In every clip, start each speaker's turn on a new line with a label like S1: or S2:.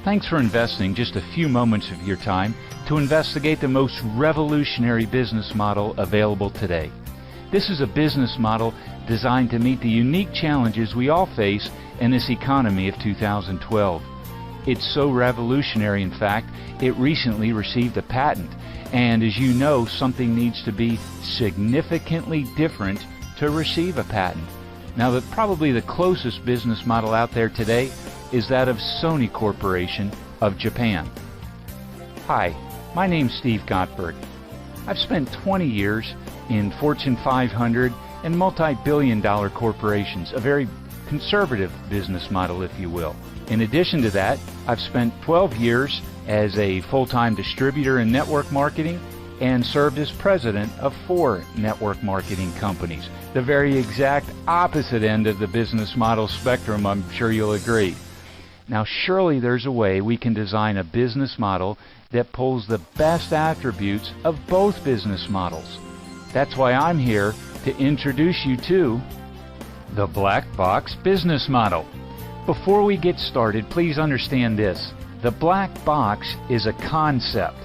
S1: Thanks for investing just a few moments of your time to investigate the most revolutionary business model available today. This is a business model designed to meet the unique challenges we all face in this economy of 2012. It's so revolutionary, in fact, it recently received a patent. And as you know, something needs to be significantly different to receive a patent. Now, probably the closest business model out there today is that of Sony Corporation of Japan. Hi, my name's Steve Gottberg. I've spent 20 years in Fortune 500 and multi-billion-dollar corporations, a very conservative business model, if you will. In addition to that, I've spent 12 years as a full-time distributor in network marketing and served as president of 4 network marketing companies. The very exact opposite end of the business model spectrum, I'm sure you'll agree. Now, surely there's a way we can design a business model that pulls the best attributes of both business models. That's why I'm here to introduce you to the Black Box Business Model. Before we get started, please understand this. The black box is a concept.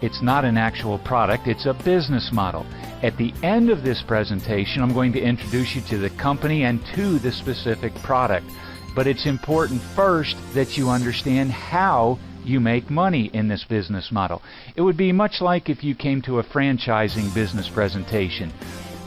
S1: It's not an actual product, it's a business model. At the end of this presentation, I'm going to introduce you to the company and to the specific product. But it's important first that you understand how you make money in this business model. It would be much like if you came to a franchising business presentation.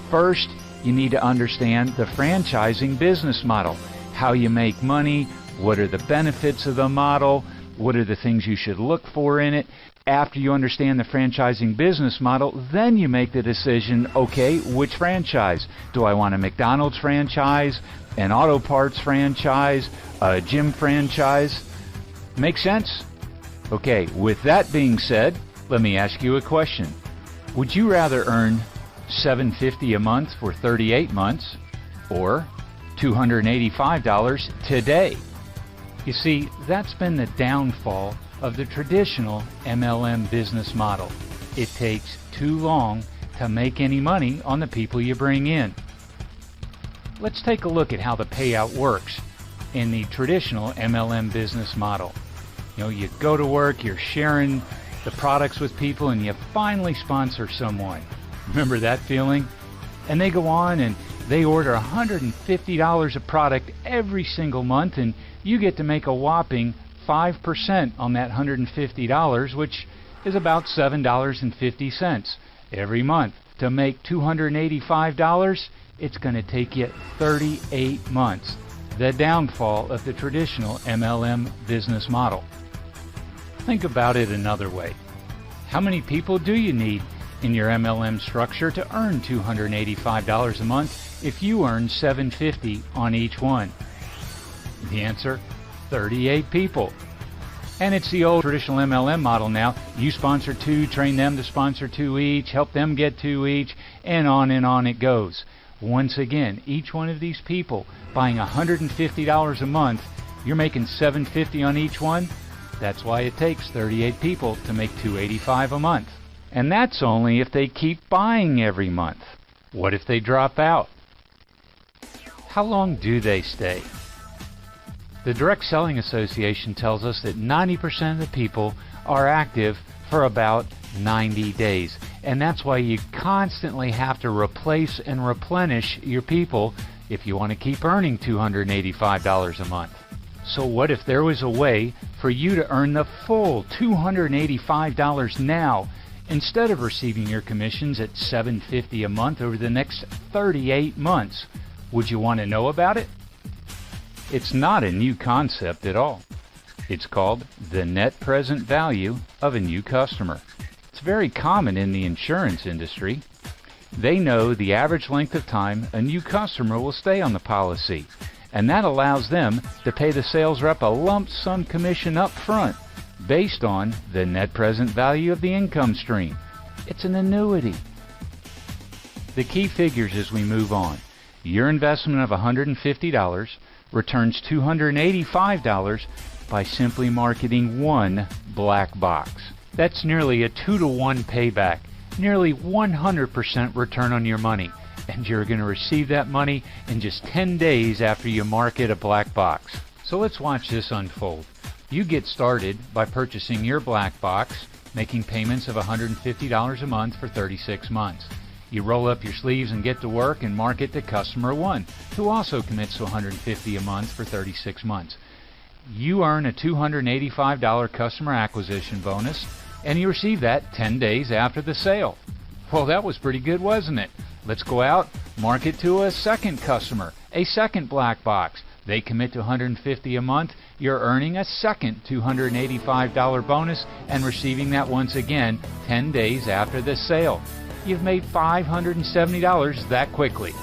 S1: First, you need to understand the franchising business model. How you make money, what are the benefits of the model, what are the things you should look for in it. After you understand the franchising business model, then you make the decision, okay, which franchise? Do I want a McDonald's franchise, an auto parts franchise, a gym franchise? Make sense? Okay, with that being said, let me ask you a question. Would you rather earn $750 a month for 38 months or $285 today? You see, that's been the downfall of the traditional MLM business model. It takes too long to make any money on the people you bring in. Let's take a look at how the payout works in the traditional MLM business model. You know, you go to work, you're sharing the products with people, and you finally sponsor someone. Remember that feeling? And they go on and they order $150 of product every single month, and you get to make a whopping 5% on that $150, which is about $7.50 every month. To make $285, it's going to take you 38 months. The downfall of the traditional MLM business model. Think about it another way. How many people do you need in your MLM structure to earn $285 a month if you earn $750 on each one? The answer, 38 people. And it's the old traditional MLM model now. You sponsor 2, train them to sponsor 2 each, help them get 2 each, and on it goes. Once again, each one of these people buying $150 a month, you're making $750 on each one. That's why it takes 38 people to make $285 a month. And that's only if they keep buying every month. What if they drop out? How long do they stay? The Direct Selling Association tells us that 90% of the people are active for about 90 days. And that's why you constantly have to replace and replenish your people if you want to keep earning $285 a month. So what if there was a way for you to earn the full $285 now instead of receiving your commissions at $750 a month over the next 38 months? Would you want to know about it? It's not a new concept at all. It's called the net present value of a new customer. It's very common in the insurance industry. They know the average length of time a new customer will stay on the policy, and that allows them to pay the sales rep a lump sum commission up front based on the net present value of the income stream. It's an annuity. The key figures as we move on. Your investment of $150 returns $285 by simply marketing one black box. That's nearly a 2-to-1 payback, nearly 100% return on your money, and you're going to receive that money in just 10 days after you market a black box. So let's watch this unfold. You get started by purchasing your black box, making payments of $150 a month for 36 months. You roll up your sleeves and get to work and market to customer 1, who also commits to $150 a month for 36 months. You earn a $285 customer acquisition bonus, and you receive that 10 days after the sale. Well, that was pretty good, wasn't it? Let's go out, market to a second customer, a second black box. They commit to $150 a month. You're earning a second $285 bonus and receiving that once again 10 days after the sale. You've made $570 that quickly.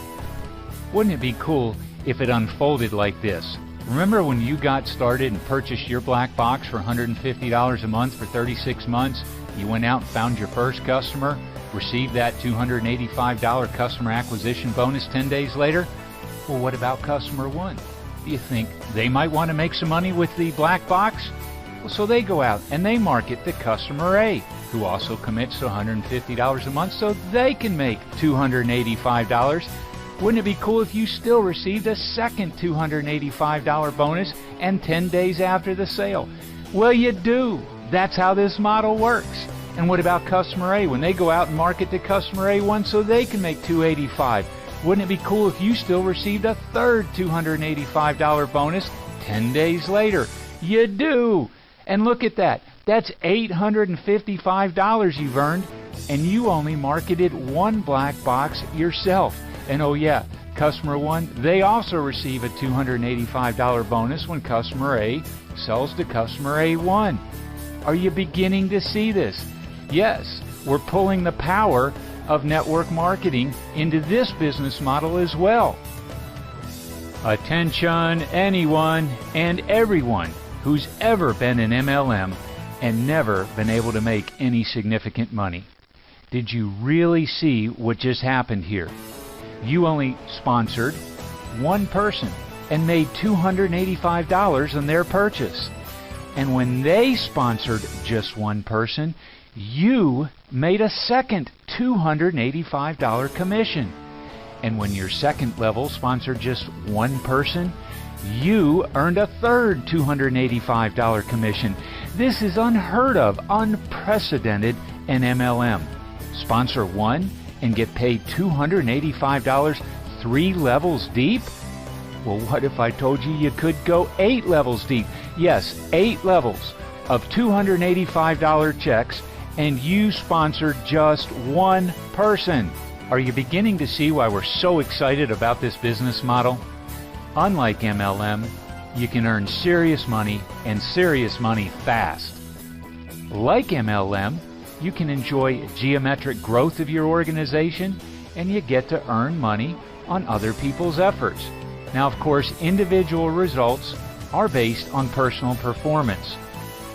S1: Wouldn't it be cool if it unfolded like this? Remember when you got started and purchased your black box for $150 a month for 36 months? You went out and found your first customer, received that $285 customer acquisition bonus 10 days later? Well, what about customer 1? Do you think they might want to make some money with the black box? Well, so they go out and they market to customer A, who also commits to $150 a month so they can make $285. Wouldn't it be cool if you still received a second $285 bonus and 10 days after the sale? Well, you do. That's how this model works. And what about customer A when they go out and market to customer A1 so they can make $285? Wouldn't it be cool if you still received a third $285 bonus 10 days later? You do. And look at that. That's $855 you've earned, and you only marketed one black box yourself. And oh yeah, customer 1, they also receive a $285 bonus when customer A sells to customer A1. Are you beginning to see this? Yes, we're pulling the power of network marketing into this business model as well. Attention anyone and everyone who's ever been an MLM and never been able to make any significant money. Did you really see what just happened here? You only sponsored one person and made $285 on their purchase. And when they sponsored just one person, you made a second $285 commission. And when your second level sponsored just one person, you earned a third $285 commission. This is unheard of, unprecedented in MLM. Sponsor one and get paid $285 3 levels deep? Well, what if I told you you could go 8 levels deep? Yes, 8 levels of $285 checks, and you sponsored just one person. Are you beginning to see why we're so excited about this business model? Unlike MLM, you can earn serious money and serious money fast. Like MLM, you can enjoy geometric growth of your organization, and you get to earn money on other people's efforts. Now, of course, individual results are based on personal performance.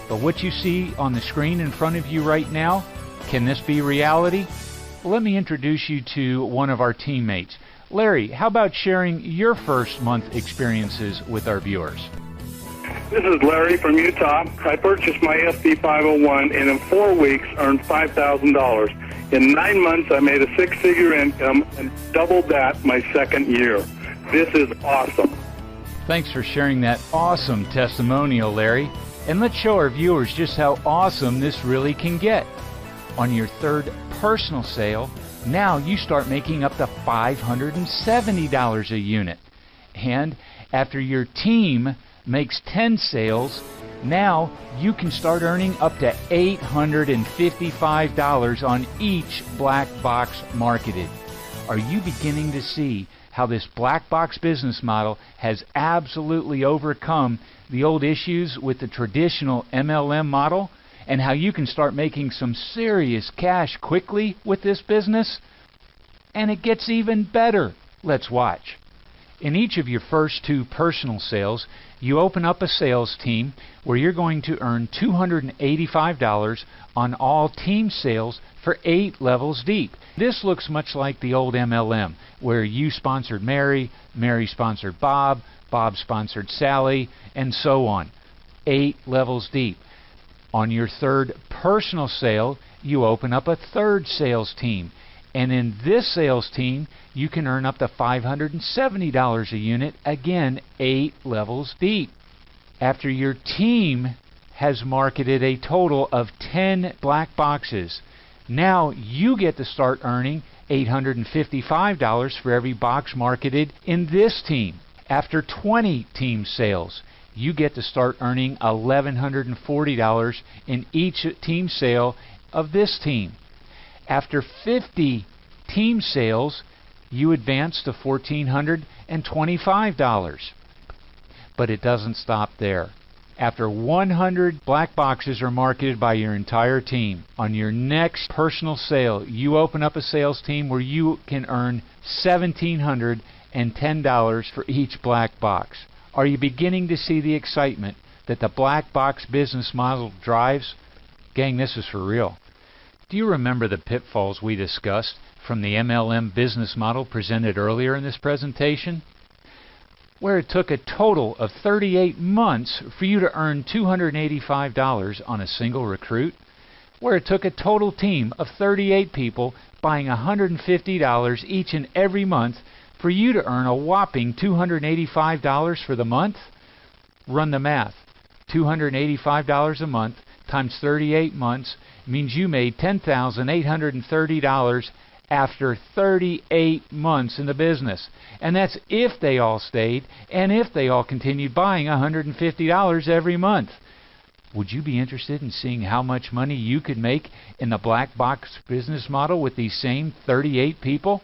S1: But what you see on the screen in front of you right now, can this be reality? Well, let me introduce you to one of our teammates. Larry, how about sharing your first month experiences with our viewers?
S2: This is Larry from Utah. I purchased my FD 501 and in 4 weeks earned $5,000. In 9 months, I made a 6-figure income and doubled that my second year. This is awesome.
S1: Thanks for sharing that awesome testimonial, Larry. And let's show our viewers just how awesome this really can get. On your third personal sale, now you start making up to $570 a unit. And after your team makes 10 sales, now you can start earning up to $855 on each black box marketed. Are you beginning to see how this black box business model has absolutely overcome the old issues with the traditional MLM model, and how you can start making some serious cash quickly with this business? And it gets even better. Let's watch. In each of your first 2 personal sales, you open up a sales team where you're going to earn $285 on all team sales for 8 levels deep. This looks much like the old MLM, where you sponsored Mary, Mary sponsored Bob, Bob sponsored Sally, and so on. 8 levels deep. On your third personal sale, you open up a third sales team. And in this sales team, you can earn up to $570 a unit, again, 8 levels deep. After your team has marketed a total of 10 black boxes. Now you get to start earning $855 for every box marketed in this team. After 20 team sales, you get to start earning $1,140 in each team sale of this team. After 50 team sales, you advance to $1,425. But it doesn't stop there. After 100 black boxes are marketed by your entire team, on your next personal sale, you open up a sales team where you can earn $1,710 for each black box. Are you beginning to see the excitement that the black box business model drives? Gang, this is for real. Do you remember the pitfalls we discussed from the MLM business model presented earlier in this presentation? Where it took a total of 38 months for you to earn $285 on a single recruit, where it took a total team of 38 people buying $150 each and every month for you to earn a whopping $285 for the month. Run the math. $285 a month times 38 months means you made $10,830 after 38 months in the business. And that's if they all stayed and if they all continued buying $150 every month. Would you be interested in seeing how much money you could make in the black box business model with these same 38 people?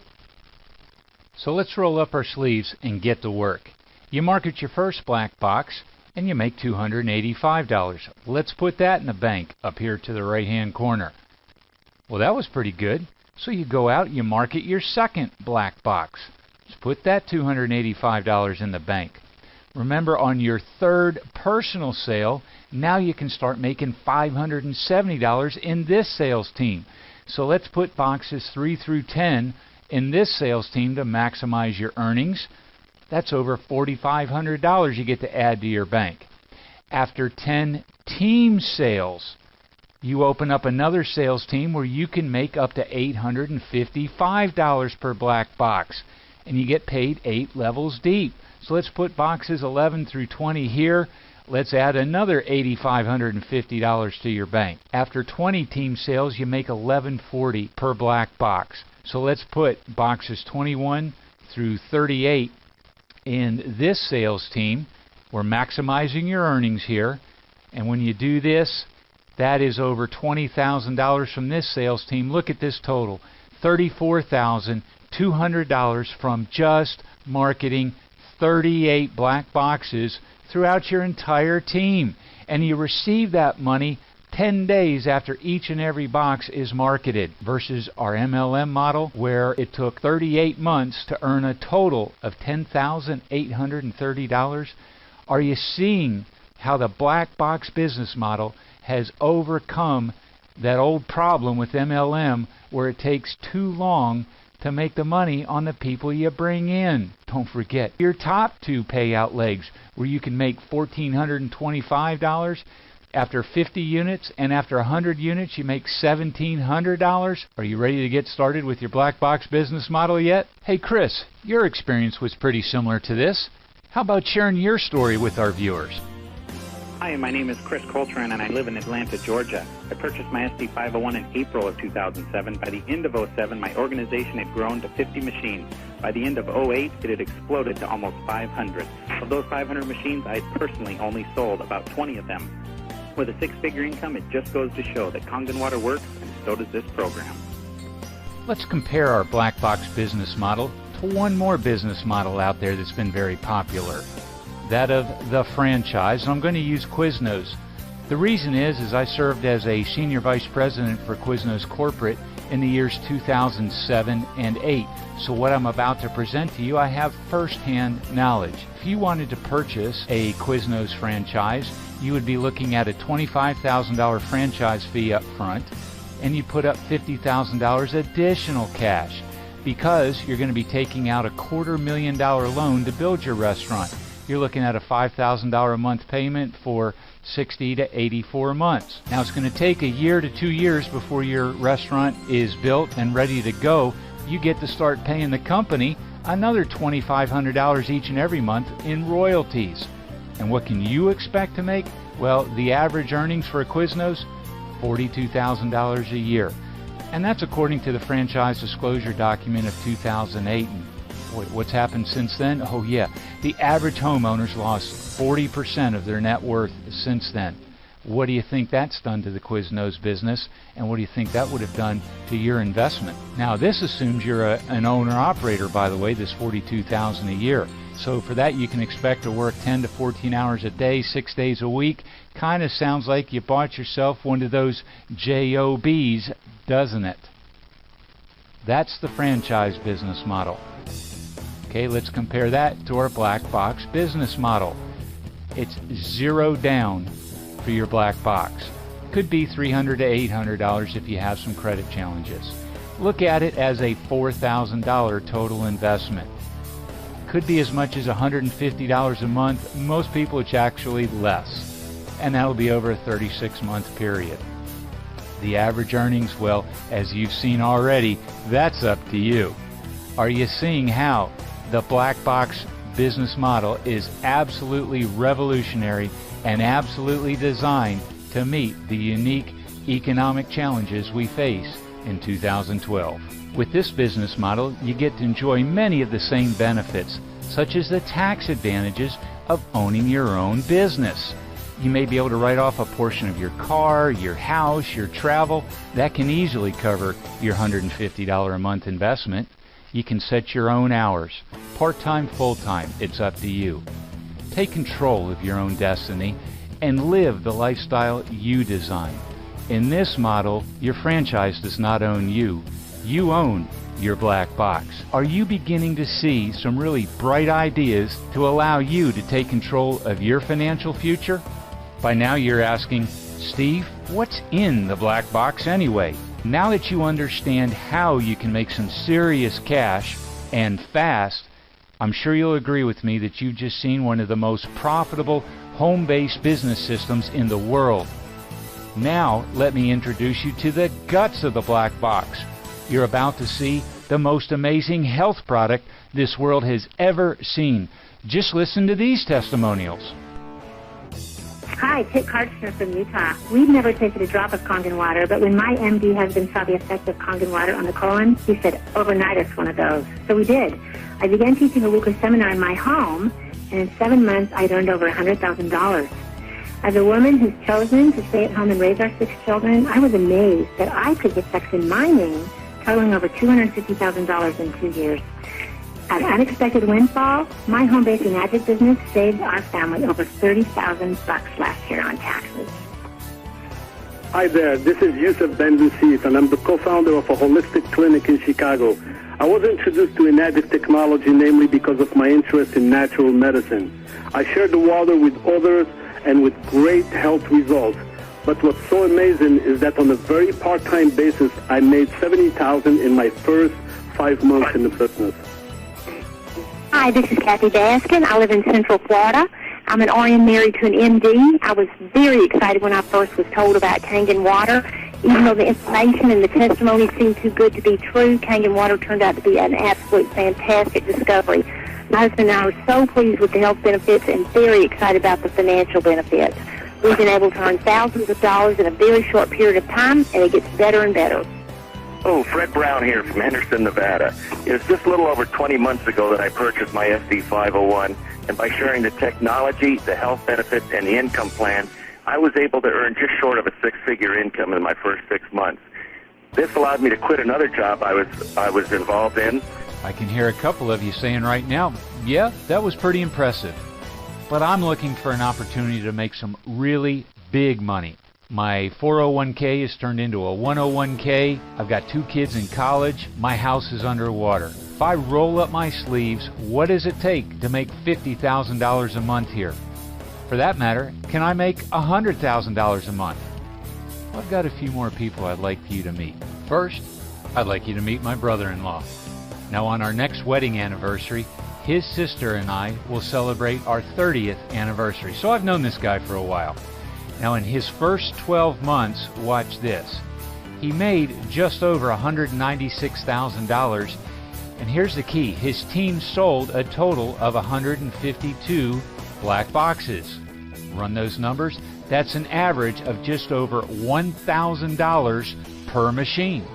S1: So let's roll up our sleeves and get to work. You market your first black box and you make $285. Let's put that in the bank up here to the right-hand corner. Well, that was pretty good. So you go out, you market your second black box. Let's put that $285 in the bank. Remember, on your third personal sale, now you can start making $570 in this sales team. So let's put boxes 3 through 10 in this sales team to maximize your earnings. That's over $4,500 you get to add to your bank. After 10 team sales, you open up another sales team where you can make up to $855 per black box, and you get paid 8 levels deep. So let's put boxes 11 through 20 here. Let's add another $8,550 to your bank. After 20 team sales, you make $1,140 per black box. So let's put boxes 21 through 38 in this sales team. We're maximizing your earnings here, and when you do this, that is over $20,000 from this sales team. Look at this total, $34,200 from just marketing 38 black boxes throughout your entire team. And you receive that money 10 days after each and every box is marketed, versus our MLM model where it took 38 months to earn a total of $10,830. Are you seeing how the black box business model has overcome that old problem with MLM where it takes too long to make the money on the people you bring in? Don't forget your top 2 payout legs where you can make $1,425 after 50 units, and after 100 units you make $1,700. Are you ready to get started with your black box business model yet? Hey Chris, your experience was pretty similar to this. How about sharing your story with our viewers?
S3: Hi, my name is Chris Coltrane, and I live in Atlanta, Georgia. I purchased my SD501 in April of 2007. By the end of 2007, my organization had grown to 50 machines. By the end of 2008, it had exploded to almost 500. Of those 500 machines, I had personally only sold about 20 of them. With a 6-figure income, it just goes to show that Kangen Water works, and so does this program.
S1: Let's compare our black box business model to one more business model out there that's been very popular. That of the franchise. I'm going to use Quiznos. The reason is I served as a senior vice president for Quiznos Corporate in the years 2007 and 8. So what I'm about to present to you, I have first-hand knowledge. If you wanted to purchase a Quiznos franchise, you would be looking at a $25,000 franchise fee up front, and you put up $50,000 additional cash because you're going to be taking out a $250,000 loan to build your restaurant. You're looking at a $5,000 a month payment for 60 to 84 months. Now it's going to take a year to 2 years before your restaurant is built and ready to go. You get to start paying the company another $2,500 each and every month in royalties. And what can you expect to make? Well, the average earnings for a Quiznos, $42,000 a year. And that's according to the franchise disclosure document of 2008. And what's happened since then? Oh yeah, the average homeowner's lost 40% of their net worth since then. What do you think that's done to the Quiznos business, and what do you think that would have done to your investment? Now, this assumes you're an owner-operator, by the way, this $42,000 a year. So for that, you can expect to work 10 to 14 hours a day, 6 days a week. Kind of sounds like you bought yourself one of those JOBs, doesn't it? That's the franchise business model. Okay, let's compare that to our black box business model. It's zero down for your black box. Could be $300 to $800 if you have some credit challenges. Look at it as a $4,000 total investment. Could be as much as $150 a month. Most people it's actually less, and that'll be over a 36-month period. The average earnings, well, as you've seen already, that's up to you. Are you seeing how the black box business model is absolutely revolutionary and absolutely designed to meet the unique economic challenges we face in 2012. With this business model, you get to enjoy many of the same benefits, such as the tax advantages of owning your own business. You may be able to write off a portion of your car, your house, your travel. That can easily cover your $150 a month investment. You can set your own hours, part-time, full-time, it's up to you. Take control of your own destiny and live the lifestyle you design. In this model, your franchise does not own you. You own your black box. Are you beginning to see some really bright ideas to allow you to take control of your financial future? By now you're asking, Steve, what's in the black box anyway? Now that you understand how you can make some serious cash and fast, I'm sure you'll agree with me that you've just seen one of the most profitable home-based business systems in the world. Now, let me introduce you to the guts of the black box. You're about to see the most amazing health product this world has ever seen. Just listen to these testimonials.
S4: Hi, Kit Karchner from Utah. We've never taken a drop of Kangen water, but when my MD husband saw the effect of Kangen water on the colon, he said, overnight us one of those. So we did. I began teaching a weekly seminar in my home, and in 7 months, I'd earned over $100,000. As a woman who's chosen to stay at home and raise our 6 children, I was amazed that I could get checks in my name totaling over $250,000 in 2 years. An unexpected windfall, my home-based magic business saved our family over $30,000 last year on taxes.
S2: Hi there, this is Yusuf Ben-Lussif, and I'm the co-founder of a holistic clinic in Chicago. I was introduced to Inadex technology namely because of my interest in natural medicine. I shared the water with others and with great health results. But what's so amazing is that on a very part-time basis, I made $70,000 in my first 5 months in the business.
S4: Hi, this is Kathy Baskin. I live in Central Florida. I'm an RN married to an MD. I was very excited when I first was told about Kangen water. Even though the information and the testimony seemed too good to be true, Kangen water turned out to be an absolute fantastic discovery. My husband and I are so pleased with the health benefits and very excited about the financial benefits. We've been able to earn thousands of dollars in a very short period of time, and it gets better and better.
S5: Oh, Fred Brown here from Henderson, Nevada. It was just a little over 20 months ago that I purchased my SD 501, and by sharing the technology, the health benefits, and the income plan, I was able to earn just short of a 6-figure income in my first 6 months. This allowed me to quit another job I was involved in.
S1: I can hear a couple of you saying right now, yeah, that was pretty impressive. But I'm looking for an opportunity to make some really big money. My 401k has turned into a 101k. I've got 2 kids in college. My house is underwater. If I roll up my sleeves, what does it take to make $50,000 a month here? For that matter, can I make $100,000 a month? Well, I've got a few more people I'd like you to meet. First, I'd like you to meet my brother-in-law. Now, on our next wedding anniversary, his sister and I will celebrate our 30th anniversary. So I've known this guy for a while. Now, in his first 12 months, watch this. He made just over $196,000. And here's the key. His team sold a total of 152 black boxes. Run those numbers. That's an average of just over $1,000 per machine.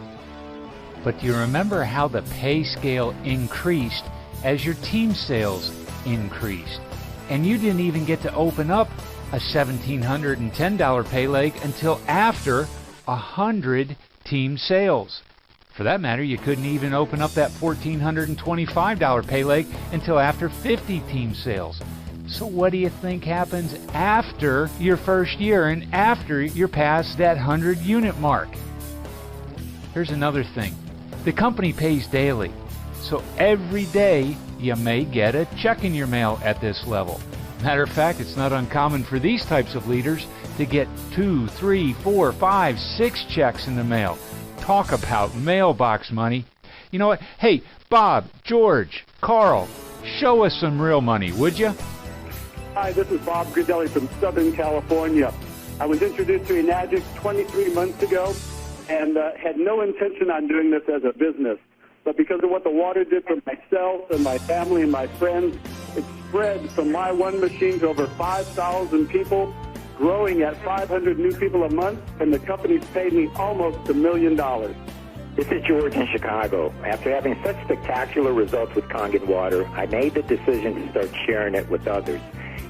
S1: But do you remember how the pay scale increased as your team sales increased? And you didn't even get to open up a $1,710 pay leg until after 100 team sales. For that matter, you couldn't even open up that $1,425 pay leg until after 50 team sales. So what do you think happens after your first year and after you're past that 100 unit mark? Here's another thing. The company pays daily. So every day you may get a check in your mail at this level. Matter of fact, it's not uncommon for these types of leaders to get 2, 3, 4, 5, 6 checks in the mail. Talk about mailbox money. You know what? Hey, Bob, George, Carl, show us some real money, would you?
S2: Hi, this is Bob Gridelli from Southern California. I was introduced to Enagic 23 months ago and had no intention on doing this as a business. But because of what the water did for myself and my family and my friends, it spread from my one machine to over 5,000 people, growing at 500 new people a month, and the company's paid me almost $1 million.
S6: This is George in Chicago. After having such spectacular results with Kangen water, I made the decision to start sharing it with others.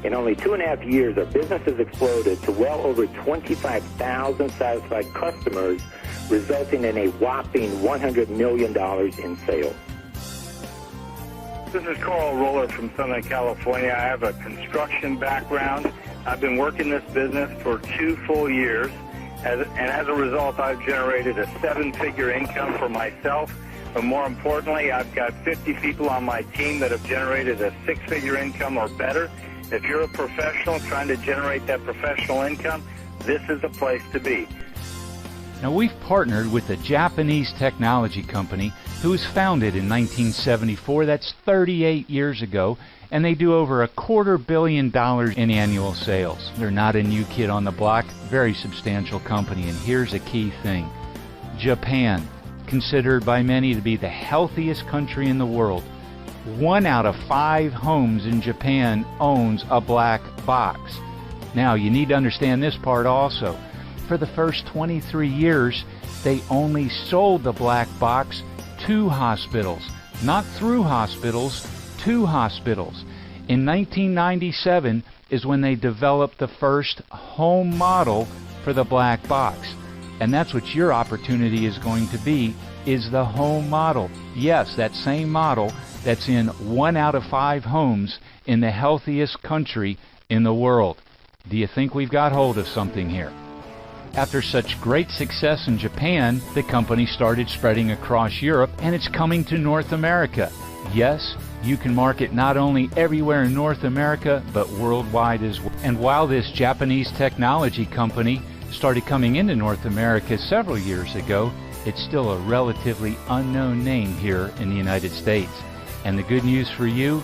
S6: In only 2.5 years, our business has exploded to well over 25,000 satisfied customers, resulting in a whopping $100 million in sales.
S2: This is Carl Roller from Southern California. I have a construction background. I've been working this business for 2 full years, and as a result, I've generated a 7-figure income for myself. But more importantly, I've got 50 people on my team that have generated a 6-figure income or better. If you're a professional trying to generate that professional income, this is the place to be.
S1: Now, we've partnered with a Japanese technology company who was founded in 1974. That's 38 years ago, and they do over $250 million in annual sales. They're not a new kid on the block, very substantial company. And here's a key thing. Japan, considered by many to be the healthiest country in the world. 1 out of 5 homes in Japan owns a black box. Now, you need to understand this part also. For the first 23 years, they only sold the black box to hospitals, not through hospitals, to hospitals. In 1997 is when they developed the first home model for the black box. And that's what your opportunity is going to be, is the home model. Yes, that same model that's in 1 out of 5 homes in the healthiest country in the world. Do you think we've got hold of something here? After such great success in Japan, the company started spreading across Europe, and it's coming to North America. Yes, you can market not only everywhere in North America, but worldwide as well. And while this Japanese technology company started coming into North America several years ago, it's still a relatively unknown name here in the United States. And the good news for you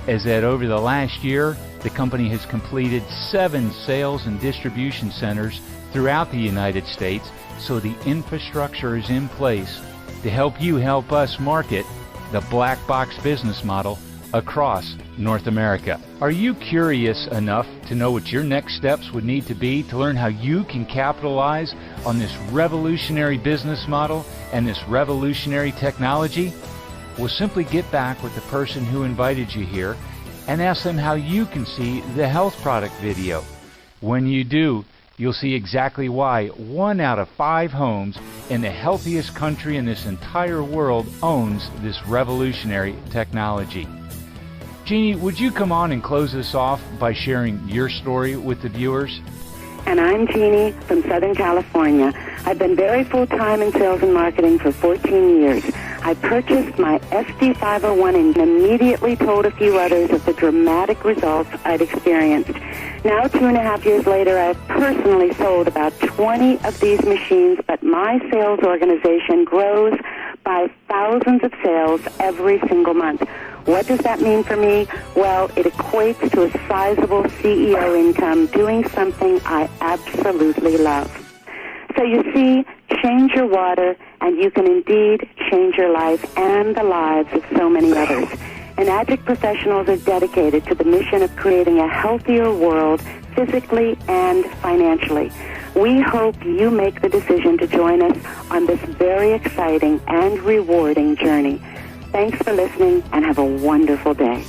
S1: is that over the last year, the company has completed 7 sales and distribution centers throughout the United States, so the infrastructure is in place to help you help us market the black box business model across North America. Are you curious enough to know what your next steps would need to be to learn how you can capitalize on this revolutionary business model and this revolutionary technology? Well, simply get back with the person who invited you here and ask them how you can see the health product video. When you do, you'll see exactly why 1 out of 5 homes in the healthiest country in this entire world owns this revolutionary technology. Jeannie, would you come on and close this off by sharing your story with the viewers?
S7: And I'm Jeannie from Southern California. I've been very full-time in sales and marketing for 14 years. I purchased my SD501 and immediately told a few others of the dramatic results I'd experienced. Now, 2.5 years later, I've personally sold about 20 of these machines, but my sales organization grows by thousands of sales every single month. What does that mean for me? Well, it equates to a sizable CEO income doing something I absolutely love. So you see, change your water, and you can indeed change your life and the lives of so many others. and Addict professionals are dedicated to the mission of creating a healthier world physically and financially. We hope you make the decision to join us on this very exciting and rewarding journey. Thanks for listening and have a wonderful day.